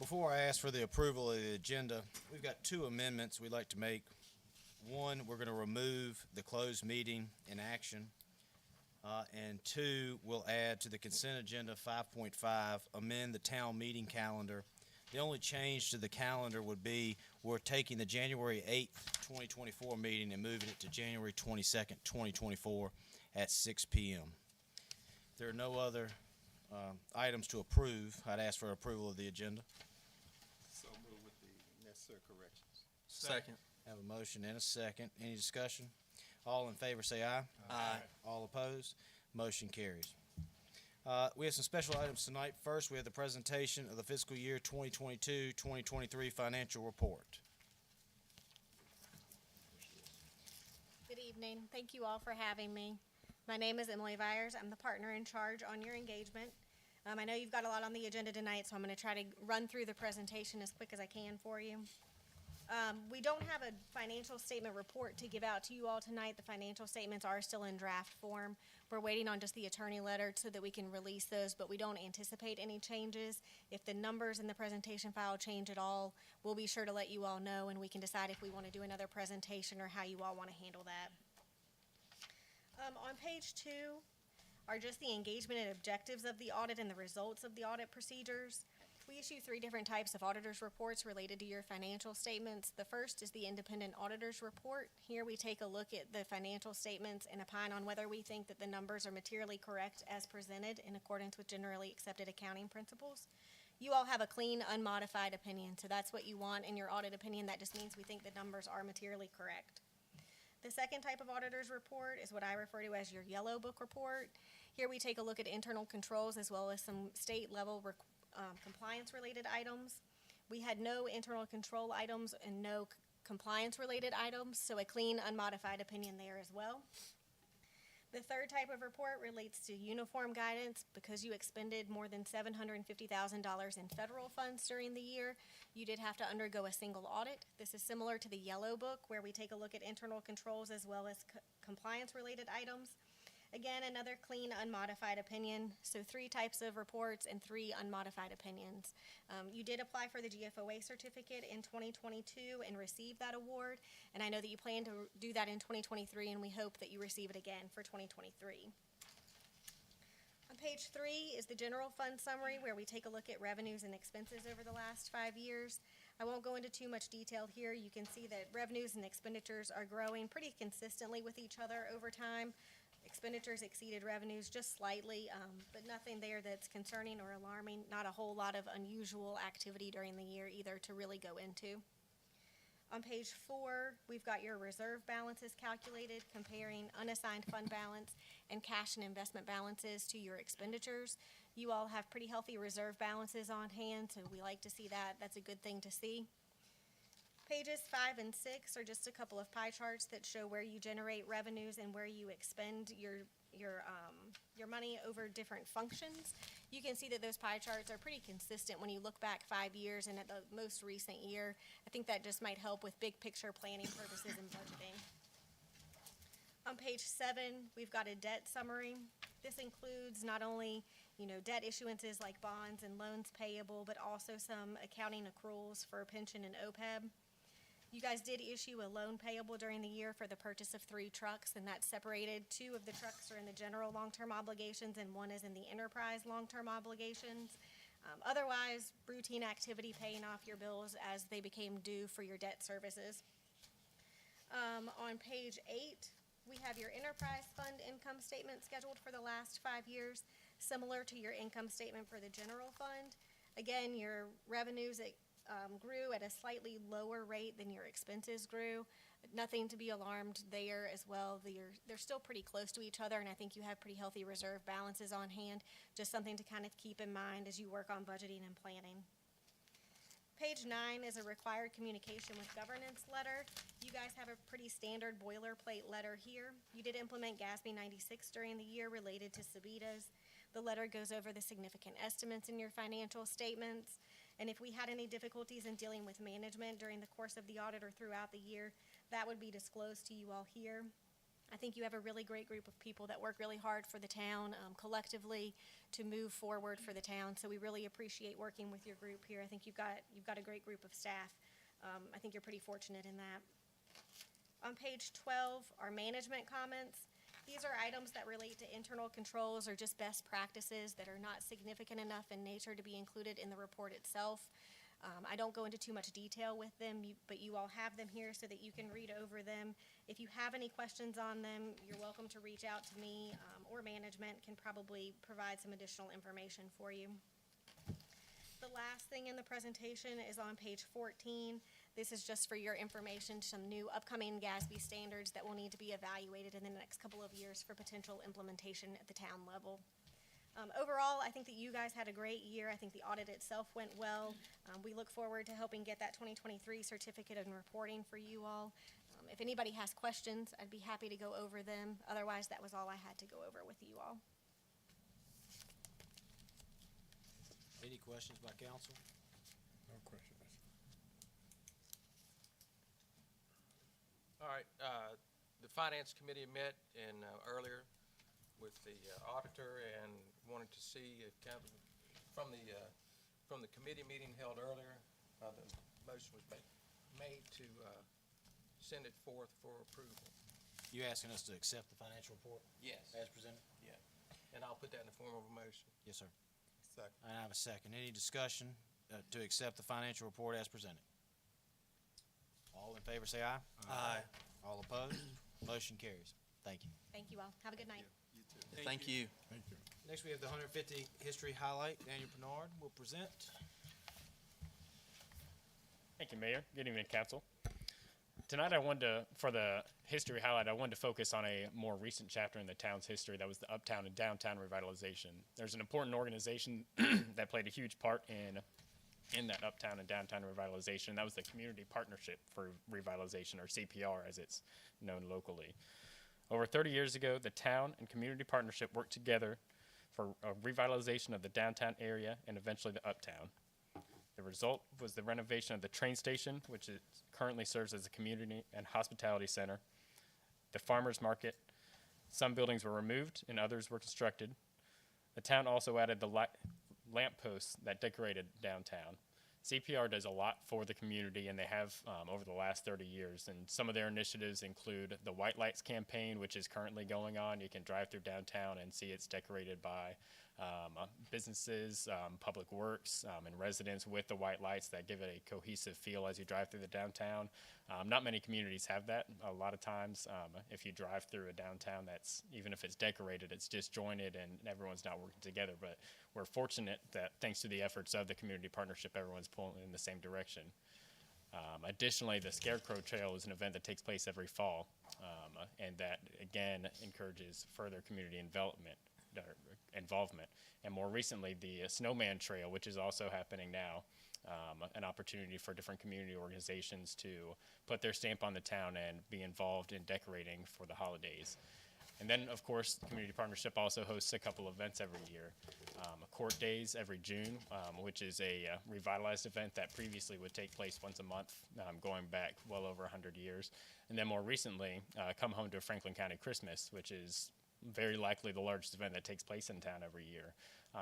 before I ask for the approval of the agenda, we've got two amendments we'd like to make. One, we're going to remove the closed meeting in action. And two, we'll add to the consent agenda 5.5, amend the town meeting calendar. The only change to the calendar would be we're taking the January 8th, 2024 meeting and moving it to January 22nd, 2024 at 6 p.m. If there are no other items to approve, I'd ask for approval of the agenda. So move with the necessary corrections. Second. Have a motion and a second. Any discussion? All in favor say aye. Aye. All opposed? Motion carries. We have some special items tonight. First, we have the presentation of the fiscal year 2022-2023 financial report. Good evening. Thank you all for having me. My name is Emily Vyers. I'm the partner in charge on your engagement. I know you've got a lot on the agenda tonight, so I'm going to try to run through the presentation as quick as I can for you. We don't have a financial statement report to give out to you all tonight. The financial statements are still in draft form. We're waiting on just the attorney letter so that we can release those, but we don't anticipate any changes. If the numbers in the presentation file change at all, we'll be sure to let you all know, and we can decide if we want to do another presentation or how you all want to handle that. On page 2 are just the engagement and objectives of the audit and the results of the audit procedures. We issue 3 different types of auditor's reports related to your financial statements. The first is the independent auditor's report. Here we take a look at the financial statements and opine on whether we think that the numbers are materially correct as presented in accordance with generally accepted accounting principles. You all have a clean, unmodified opinion, so that's what you want in your audit opinion. That just means we think the numbers are materially correct. The second type of auditor's report is what I refer to as your yellow book report. Here we take a look at internal controls as well as some state-level compliance-related items. We had no internal control items and no compliance-related items, so a clean, unmodified opinion there as well. The third type of report relates to uniform guidance. Because you expended more than $750,000 in federal funds during the year, you did have to undergo a single audit. This is similar to the yellow book, where we take a look at internal controls as well as compliance-related items. Again, another clean, unmodified opinion. So 3 types of reports and 3 unmodified opinions. You did apply for the GFOA certificate in 2022 and receive that award. And I know that you plan to do that in 2023, and we hope that you receive it again for 2023. On page 3 is the general fund summary, where we take a look at revenues and expenses over the last 5 years. I won't go into too much detail here. You can see that revenues and expenditures are growing pretty consistently with each other over time. Expenditures exceeded revenues just slightly, but nothing there that's concerning or alarming. Not a whole lot of unusual activity during the year either to really go into. On page 4, we've got your reserve balances calculated, comparing unassigned fund balance and cash and investment balances to your expenditures. You all have pretty healthy reserve balances on hand, so we like to see that. That's a good thing to see. Pages 5 and 6 are just a couple of pie charts that show where you generate revenues and where you expend your money over different functions. You can see that those pie charts are pretty consistent when you look back 5 years and at the most recent year. I think that just might help with big picture planning purposes and budgeting. On page 7, we've got a debt summary. This includes not only, debt issuances like bonds and loans payable, but also some accounting accruals for pension and OPEB. You guys did issue a loan payable during the year for the purchase of 3 trucks, and that's separated. 2 of the trucks are in the general long-term obligations, and 1 is in the enterprise long-term obligations. Otherwise, routine activity paying off your bills as they became due for your debt services. On page 8, we have your enterprise fund income statement scheduled for the last 5 years, similar to your income statement for the general fund. Again, your revenues grew at a slightly lower rate than your expenses grew. Nothing to be alarmed there as well. They're still pretty close to each other, and I think you have pretty healthy reserve balances on hand. Just something to kind of keep in mind as you work on budgeting and planning. Page 9 is a required communication with governance letter. You guys have a pretty standard boilerplate letter here. You did implement GASB 96 during the year related to Sabitas. The letter goes over the significant estimates in your financial statements, and if we had any difficulties in dealing with management during the course of the audit or throughout the year, that would be disclosed to you all here. I think you have a really great group of people that work really hard for the town, collectively to move forward for the town. So we really appreciate working with your group here. I think you've got a great group of staff. I think you're pretty fortunate in that. On page 12 are management comments. These are items that relate to internal controls or just best practices that are not significant enough in nature to be included in the report itself. I don't go into too much detail with them, but you all have them here so that you can read over them. If you have any questions on them, you're welcome to reach out to me, or management can probably provide some additional information for you. The last thing in the presentation is on page 14. This is just for your information, some new upcoming GASB standards that will need to be evaluated in the next couple of years for potential implementation at the town level. Overall, I think that you guys had a great year. I think the audit itself went well. We look forward to helping get that 2023 certificate and reporting for you all. If anybody has questions, I'd be happy to go over them. Otherwise, that was all I had to go over with you all. Any questions by council? No questions. All right, the Finance Committee met earlier with the auditor and wanted to see if from the committee meeting held earlier, the motion was made to send it forth for approval. You asking us to accept the financial report Yes. as presented? Yeah, and I'll put that in the form of a motion. Yes, sir. Second. I have a second. Any discussion to accept the financial report as presented? All in favor say aye. Aye. All opposed? Motion carries. Thank you. Thank you all. Have a good night. You too. Thank you. Thank you. Next, we have the 150 history highlight. Daniel Bernard will present. Thank you, Mayor. Good evening, Council. Tonight, for the history highlight, I wanted to focus on a more recent chapter in the town's history. That was the uptown and downtown revitalization. There's an important organization that played a huge part in that uptown and downtown revitalization. That was the Community Partnership for Revitalization, or CPR as it's known locally. Over 30 years ago, the town and Community Partnership worked together for a revitalization of the downtown area and eventually the uptown. The result was the renovation of the train station, which currently serves as a community and hospitality center, the farmers market. Some buildings were removed and others were constructed. The town also added the lampposts that decorated downtown. CPR does a lot for the community, and they have over the last 30 years. And some of their initiatives include the White Lights campaign, which is currently going on. You can drive through downtown and see it's decorated by businesses, public works, and residents with the white lights that give it a cohesive feel as you drive through the downtown. Not many communities have that. A lot of times, if you drive through a downtown that's, even if it's decorated, it's disjointed and everyone's not working together. But we're fortunate that thanks to the efforts of the Community Partnership, everyone's pulling in the same direction. Additionally, the Scarecrow Trail is an event that takes place every fall, and that, again, encourages further community involvement. And more recently, the Snowman Trail, which is also happening now, an opportunity for different community organizations to put their stamp on the town and be involved in decorating for the holidays. And then, of course, the Community Partnership also hosts a couple events every year. Court Days every June, which is a revitalized event that previously would take place once a month, going back well over 100 years. And then more recently, Come Home to Franklin County Christmas, which is very likely the largest event that takes place in town every year.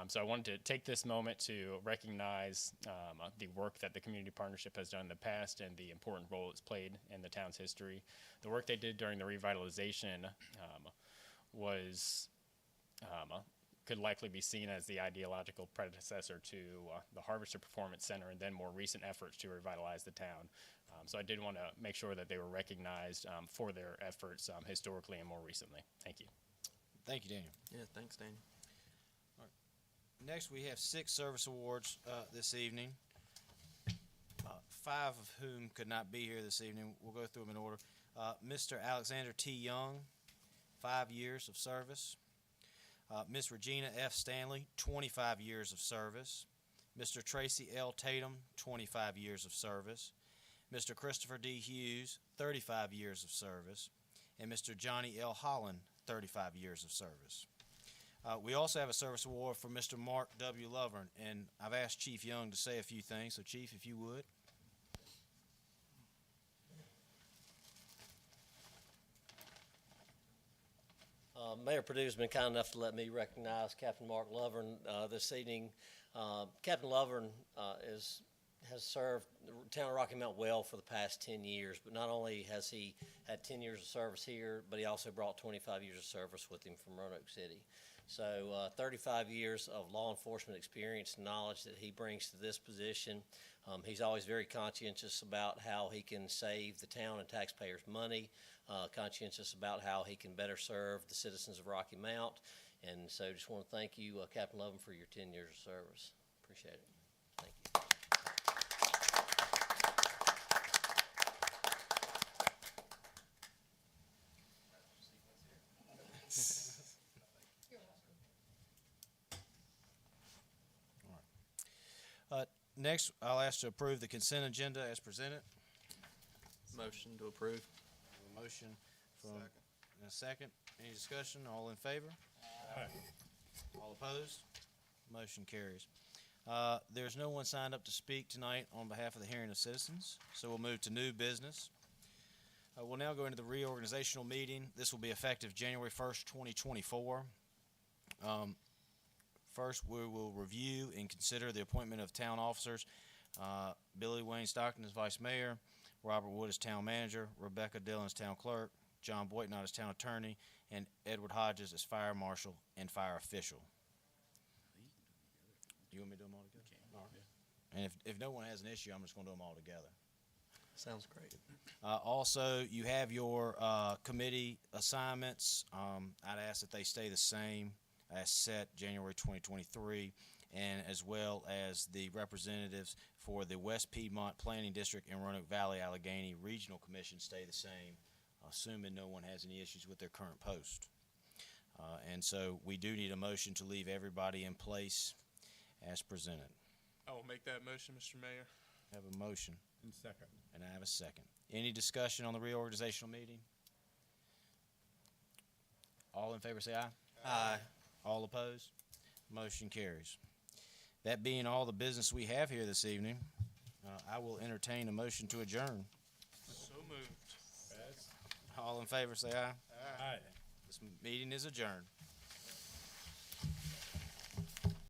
So I wanted to take this moment to recognize the work that the Community Partnership has done in the past and the important role it's played in the town's history. The work they did during the revitalization could likely be seen as the ideological predecessor to the Harvester Performance Center and then more recent efforts to revitalize the town. So I did want to make sure that they were recognized for their efforts historically and more recently. Thank you. Thank you, Daniel. Yeah, thanks, Daniel. Next, we have 6 service awards this evening, 5 of whom could not be here this evening. We'll go through them in order. Mr. Alexander T. Young, 5 years of service. Ms. Regina F. Stanley, 25 years of service. Mr. Tracy L. Tatum, 25 years of service. Mr. Christopher D. Hughes, 35 years of service. And Mr. Johnny L. Holland, 35 years of service. We also have a service award for Mr. Mark W. Lovern, and I've asked Chief Young to say a few things, so Chief, if you would. Mayor Purdue's been kind enough to let me recognize Captain Mark Lovern this evening. Captain Lovern has served the town of Rocky Mount well for the past 10 years, but not only has he had 10 years of service here, but he also brought 25 years of service with him from Roanoke City. So 35 years of law enforcement experience and knowledge that he brings to this position. He's always very conscientious about how he can save the town and taxpayers money, conscientious about how he can better serve the citizens of Rocky Mount. And so just want to thank you, Captain Lovin, for your 10 years of service. Appreciate it. Thank you. Next, I'll ask to approve the consent agenda as presented. Motion to approve. A motion from, and a second. Any discussion? All in favor? All opposed? Motion carries. There's no one signed up to speak tonight on behalf of the hearing of citizens, so we'll move to new business. We'll now go into the reorganizational meeting. This will be effective January 1st, 2024. First, we will review and consider the appointment of town officers. Billy Wayne Stockton as vice mayor, Robert Wood as town manager, Rebecca Dillon as town clerk, John Boynton as town attorney, and Edward Hodges as fire marshal and fire official. You want me to do them all together? All right. And if no one has an issue, I'm just going to do them all together. Sounds great. Also, you have your committee assignments. I'd ask that they stay the same as set January 2023, and as well as the representatives for the West Piedmont Planning District and Roanoke Valley Allegheny Regional Commission stay the same, assuming no one has any issues with their current post. And so we do need a motion to leave everybody in place as presented. I will make that motion, Mr. Mayor. Have a motion, And second. and I have a second. Any discussion on the reorganizational meeting? All in favor say aye. Aye. All opposed? Motion carries. That being all the business we have here this evening, I will entertain a motion to adjourn. So moved. All in favor say aye. Aye. This meeting is adjourned.